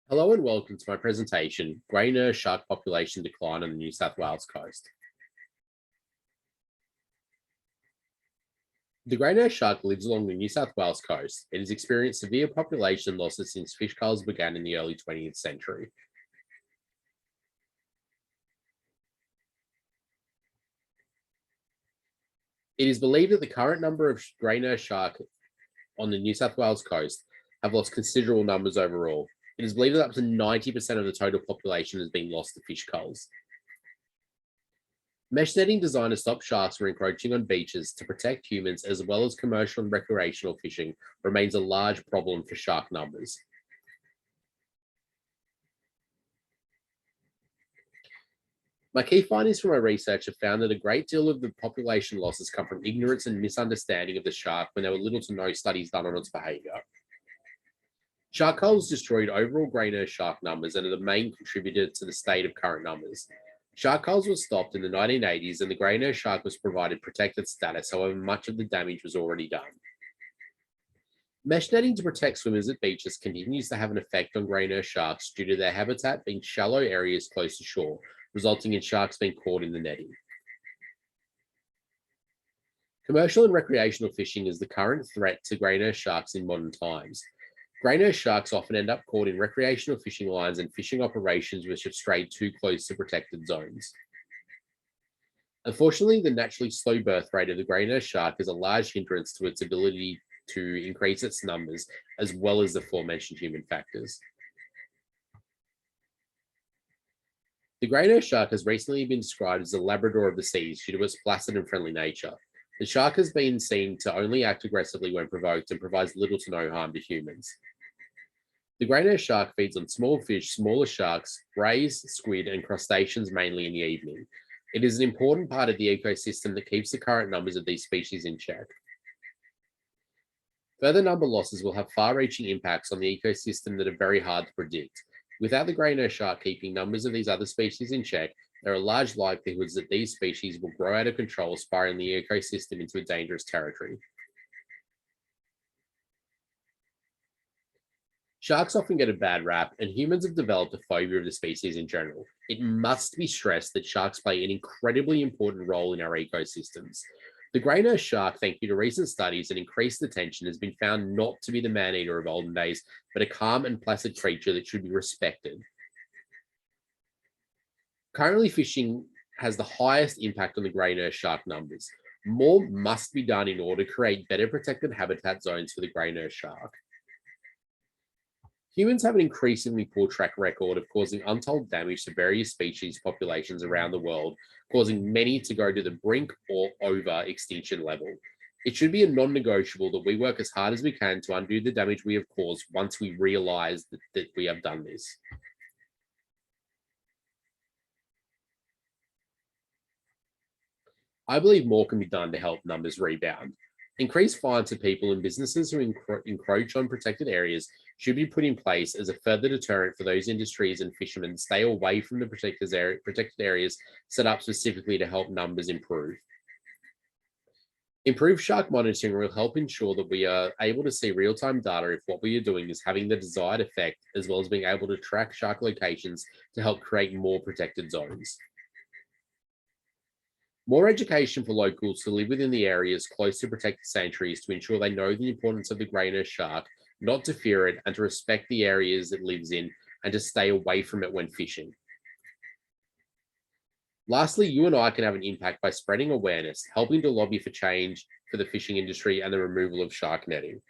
Hello and welcome to my presentation, Grey Nurse Shark Population Decline on the New South Wales Coast. The grey nurse shark lives along the New South Wales coast. It has experienced severe population losses since fish culls began in the early 20th century. It is believed that the current number of grey nurse shark on the New South Wales coast have lost considerable numbers overall. It is believed that up to 90% of the total population has been lost to fish culls. Mesh netting designed to stop sharks from encroaching on beaches to protect humans as well as commercial and recreational fishing remains a large problem for shark numbers. My key findings from my research have found that a great deal of the population losses come from ignorance and misunderstanding of the shark when there were little to no studies done on its behavior. Shark culls destroyed overall grey nurse shark numbers and are the main contributor to the state of current numbers. Shark culls were stopped in the 1980s and the grey nurse shark was provided protected status, however much of the damage was already done. Mesh netting to protect swimmers at beaches continues to have an effect on grey nurse sharks due to their habitat being shallow areas close to shore, resulting in sharks being caught in the netting. Commercial and recreational fishing is the current threat to grey nurse sharks in modern times. Grey nurse sharks often end up caught in recreational fishing lines and fishing operations which have strayed too close to protected zones. Unfortunately, the naturally slow birth rate of the grey nurse shark is a large hindrance to its ability to increase its numbers, as well as the aforementioned human factors. The grey nurse shark has recently been described as the Labrador of the seas due to its placid and friendly nature. The shark has been seen to only act aggressively when provoked and provides little to no harm to humans. The grey nurse shark feeds on small fish, smaller sharks, rays, squid, and crustaceans mainly in the evening. It is an important part of the ecosystem that keeps the current numbers of these species in check. Further number losses will have far-reaching impacts on the ecosystem that are very hard to predict. Without the grey nurse shark keeping numbers of these other species in check, there are large likelihoods that these species will grow out of control, spiraling the ecosystem into a dangerous territory. Sharks often get a bad rap, and humans have developed a phobia of the species in general. It must be stressed that sharks play an incredibly important role in our ecosystems. The grey nurse shark, thank you to recent studies and increased attention, has been found not to be the man-eater of olden days, but a calm and placid creature that should be respected. Currently, fishing has the highest impact on the grey nurse shark numbers. More must be done in order to create better protected habitat zones for the grey nurse shark. Humans have an increasingly poor track record of causing untold damage to various species populations around the world, causing many to go to the brink or over extinction level. It should be a non-negotiable that we work as hard as we can to undo the damage we have caused once we realize that we have done this. I believe more can be done to help numbers rebound. Increased fines to people and businesses who encroach on protected areas should be put in place as a further deterrent for those industries and fishermen to stay away from the protected areas set up specifically to help numbers improve. Improved shark monitoring will help ensure that we are able to see real-time data if what we are doing is having the desired effect, as well as being able to track shark locations to help create more protected zones. More education for locals who live within the areas close to protected sanctuaries to ensure they know the importance of the grey nurse shark, not to fear it, and to respect the areas it lives in, and to stay away from it when fishing. Lastly, you and I can have an impact by spreading awareness, helping to lobby for change for the fishing industry and the removal of shark netting.